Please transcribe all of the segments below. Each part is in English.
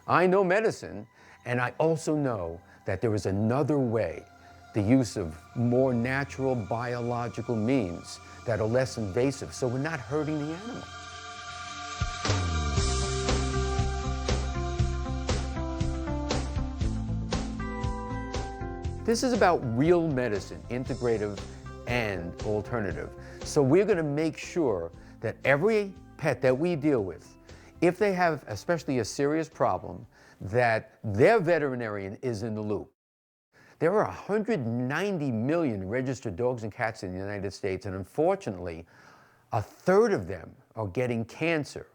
I know medicine, and I also know that there is another way, the use of more natural biological means that are less invasive, so we're not hurting the animal. This is about real medicine, integrative and alternative. So we're going to make sure that every pet that we deal with, if they have especially a serious problem, that their veterinarian is in the loop. There are 190 million registered dogs and cats in the United States, and unfortunately, a third of them are getting cancer.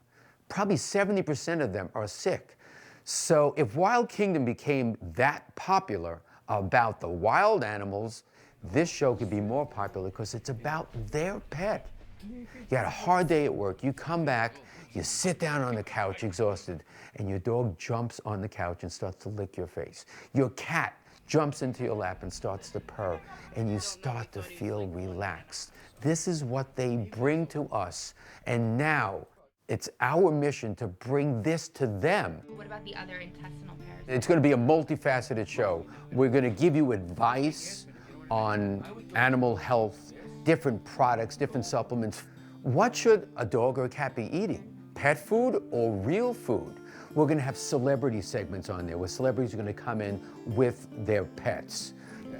Probably 70% of them are sick. So if Wild Kingdom became that popular about the wild animals, this show could be more popular because it's about their pet. You had a hard day at work, you come back, you sit down on the couch exhausted, and your dog jumps on the couch and starts to lick your face. Your cat jumps into your lap and starts to purr, and you start to feel relaxed. This is what they bring to us, and now it's our mission to bring this to them. What about the other intestinal parasites? It's going to be a multifaceted show. We're going to give you advice on animal health, different products, different supplements. What should a dog or a cat be eating? Pet food or real food? We're going to have celebrity segments on there where celebrities are going to come in with their pets.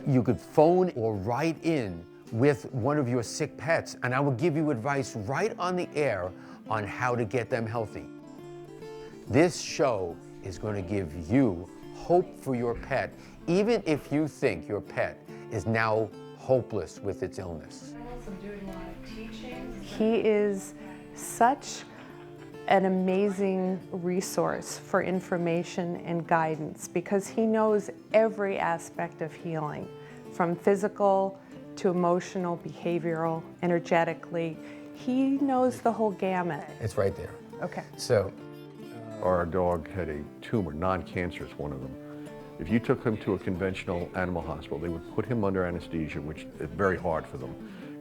You could phone or write in with one of your sick pets, and I will give you advice right on the air on how to get them healthy. This show is going to give you hope for your pet, even if you think your pet is now hopeless with its illness. He is such an amazing resource for information and guidance because he knows every aspect of healing, from physical to emotional, behavioral, energetically. He knows the whole gamut. It's right there. Okay. So, our dog had a tumor, non-cancerous one of them. If you took him to a conventional animal hospital, they would put him under anesthesia, which is very hard for them.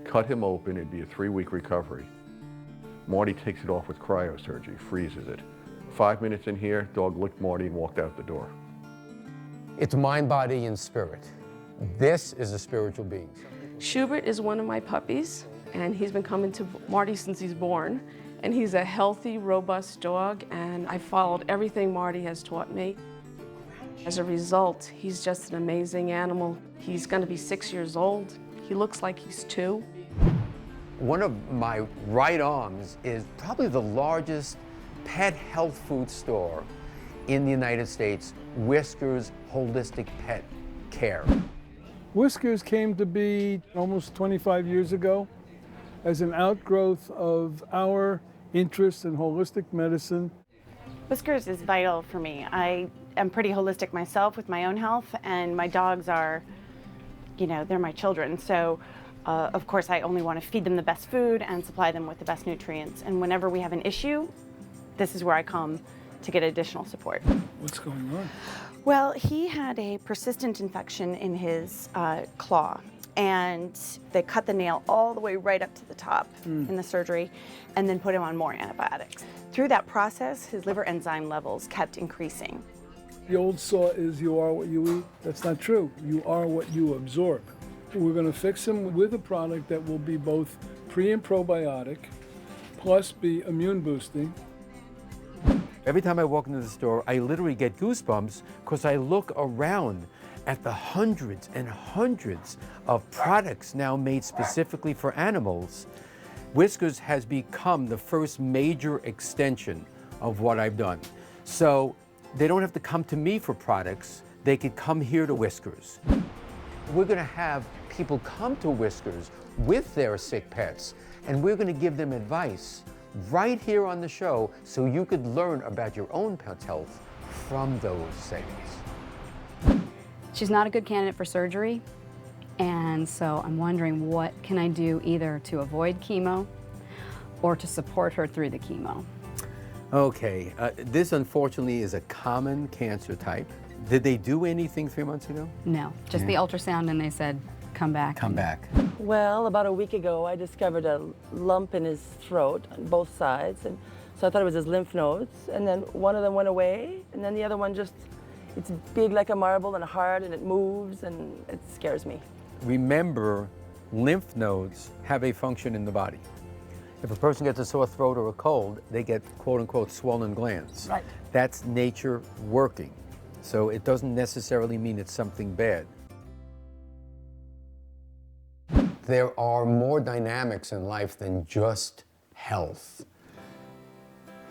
Cut him open, it'd be a 3-week recovery. Marty takes it off with cryosurgery, freezes it. 5 minutes in here, dog licked Marty and walked out the door. it's mind, body, and spirit. This is a spiritual being. Schubert is one of my puppies, and he's been coming to Marty since he's born. And he's a healthy, robust dog, and I followed everything Marty has taught me. As a result, he's just an amazing animal. He's going to be 6 years old. He looks like he's 2. One of my right arms is probably the largest pet health food store in the United States, Whiskers Holistic Pet Care. Whiskers came to be almost 25 years ago as an outgrowth of our interest in holistic medicine. Whiskers is vital for me. I am pretty holistic myself with my own health, and my dogs are, they're my children. So, of course, I only want to feed them the best food and supply them with the best nutrients. And whenever we have an issue, this is where I come to get additional support. What's going on? Well, he had a persistent infection in his claw, and they cut the nail all the way right up to the top in the surgery and then put him on more antibiotics. Through that process, his liver enzyme levels kept increasing. The old saw is you are what you eat. That's not true. You are what you absorb. We're going to fix him with a product that will be both pre and probiotic, plus be immune boosting. Every time I walk into the store, I literally get goosebumps because I look around at the hundreds and hundreds of products now made specifically for animals. Whiskers has become the first major extension of what I've done. So they don't have to come to me for products, they could come here to Whiskers. We're gonna have people come to Whiskers with their sick pets, and we're gonna give them advice right here on the show so you could learn about your own pet's health from those segments. She's not a good candidate for surgery, and so I'm wondering what can I do either to avoid chemo or to support her through the chemo. Okay, this unfortunately is a common cancer type. Did they do anything 3 months ago? No, just the ultrasound, and they said, come back. Come back. Well, about a week ago, I discovered a lump in his throat on both sides, and So I thought it was his lymph nodes, and then one of them went away, and then the other one just, it's big like a marble and hard, and it moves, and it scares me. Remember, lymph nodes have a function in the body. If a person gets a sore throat or a cold, they get quote-unquote swollen glands. Right. That's nature working. So it doesn't necessarily mean it's something bad. There are more dynamics in life than just health.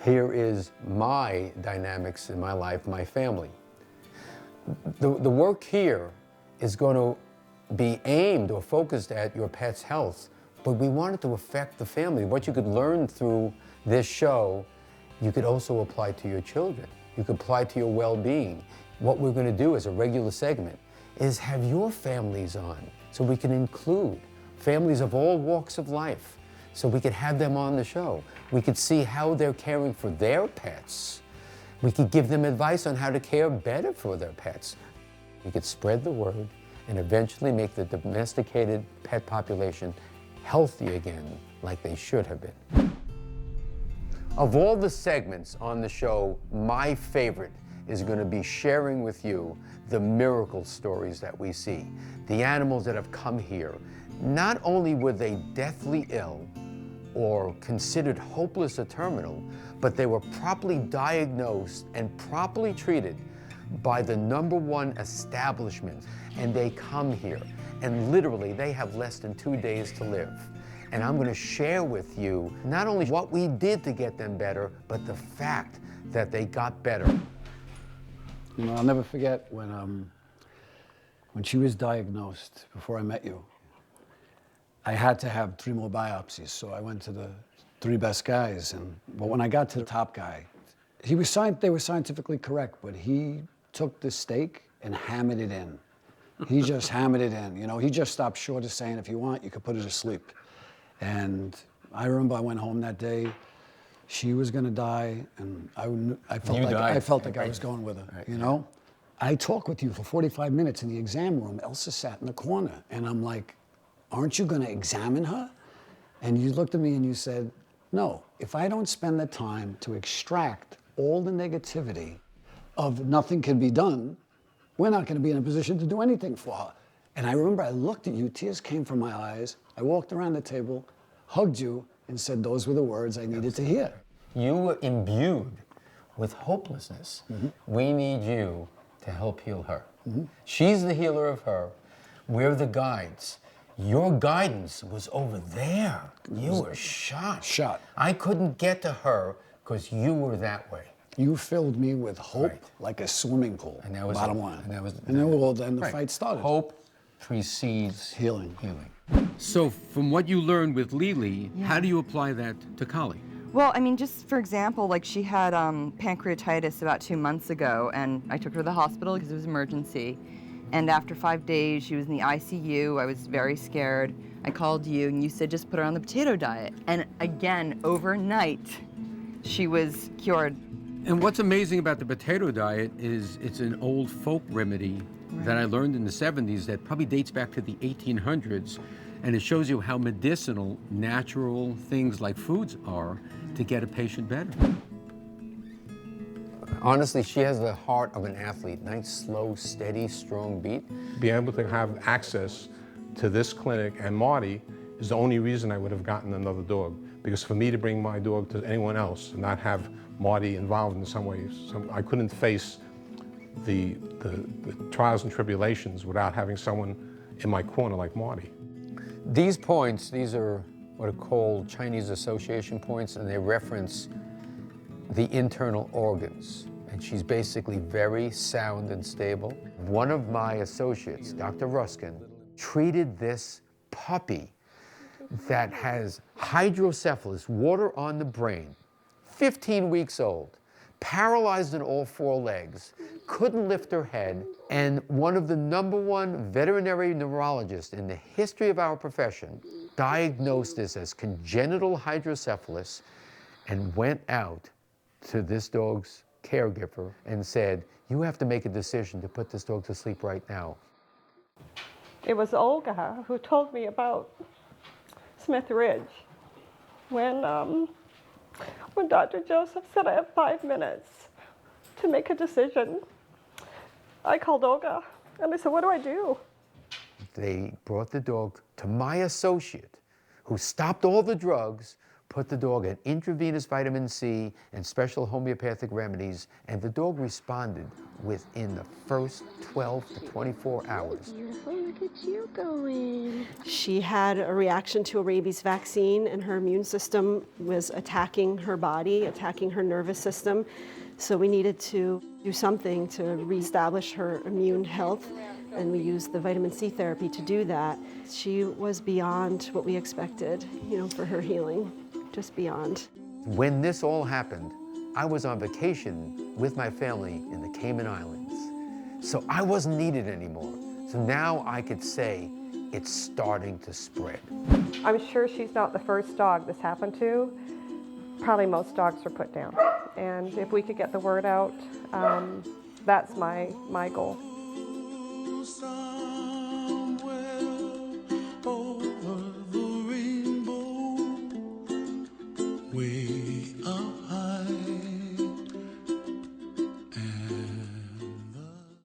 Here is my dynamics in my life, my family. The work here is going to be aimed or focused at your pet's health, but we want it to affect the family. What you could learn through this show, you could also apply to your children. You could apply to your well-being. What we're going to do as a regular segment is have your families on, so we can include families of all walks of life, so we could have them on the show. We could see how they're caring for their pets. We could give them advice on how to care better for their pets. We could spread the word and eventually make the domesticated pet population healthy again, like they should have been. Of all the segments on the show, my favorite is going to be sharing with you the miracle stories that we see. The animals that have come here, not only were they deathly ill or considered hopeless or terminal, but they were properly diagnosed and properly treated by the #1 establishment. And they come here, and literally they have less than 2 days to live. And I'm going to share with you not only what we did to get them better, but the fact that they got better. You know, I'll never forget when she was diagnosed, before I met you, I had to have 3 more biopsies, so I went to the 3 best guys. But when I got to the top guy, they were scientifically correct, but he took the stake and hammered it in. He just hammered it in. You know, he just stopped short of saying, if you want, you could put her to sleep. And I remember I went home that day. She was going to die, and I felt like I was going with her. Right. You know, I talked with you for 45 minutes in the exam room. Elsa sat in the corner, and I'm like, "Aren't you going to examine her?" And you looked at me and you said, "No. If I don't spend the time to extract all the negativity of nothing can be done, we're not going to be in a position to do anything for her." And I remember I looked at you, tears came from my eyes. I walked around the table, hugged you, and said those were the words I needed to hear. You were imbued with hopelessness. Mm-hmm. We need you to help heal her. Mm-hmm. She's the healer of her. We're the guides. Your guidance was over there. You were shot. I couldn't get to her because you were that way. You filled me with hope, right, like a swimming pool. And that was bottom line. And then the fight started. Hope precedes healing. So, from what you learned with Lily, how do you apply that to Kali? Well, I mean, just for example, like she had pancreatitis about 2 months ago, and I took her to the hospital because it was an emergency. And after 5 days, she was in the ICU. I was very scared. I called you, and you said just put her on the potato diet. And again, overnight, she was cured. And what's amazing about the potato diet is it's an old folk remedy that I learned in the 70s that probably dates back to the 1800s. And it shows you how medicinal natural things like foods are to get a patient better. Honestly, she has the heart of an athlete. Nice, slow, steady, strong beat. Being able to have access to this clinic and Marty is the only reason I would have gotten another dog. Because for me to bring my dog to anyone else and not have Marty involved in some ways, I couldn't face the trials and tribulations without having someone in my corner like Marty. These points, these are what are called Chinese association points, and they reference the internal organs. And she's basically very sound and stable. One of my associates, Dr. Ruskin, treated this puppy that has hydrocephalus, water on the brain, 15 weeks old, paralyzed in all 4 legs, couldn't lift her head, and one of the #1 veterinary neurologists in the history of our profession diagnosed this as congenital hydrocephalus and went out to this dog's caregiver and said, "You have to make a decision to put this dog to sleep right now." It was Olga who told me about Smith Ridge. When when Dr. Joseph said I have 5 minutes to make a decision, I called Olga and I said, what do I do? They brought the dog to my associate, who stopped all the drugs, put the dog on intravenous vitamin C and special homeopathic remedies, and the dog responded within the first 12 to 24 hours. Beautiful, look at you going. She had a reaction to a rabies vaccine, and her immune system was attacking her body, attacking her nervous system. So we needed to do something to reestablish her immune health, and we used the vitamin C therapy to do that. She was beyond what we expected, for her healing, just beyond. When this all happened, I was on vacation with my family in the Cayman Islands. So I wasn't needed anymore. So now I could say it's starting to spread. I'm sure she's not the first dog this happened to. Probably most dogs are put down. And if we could get the word out, that's my goal.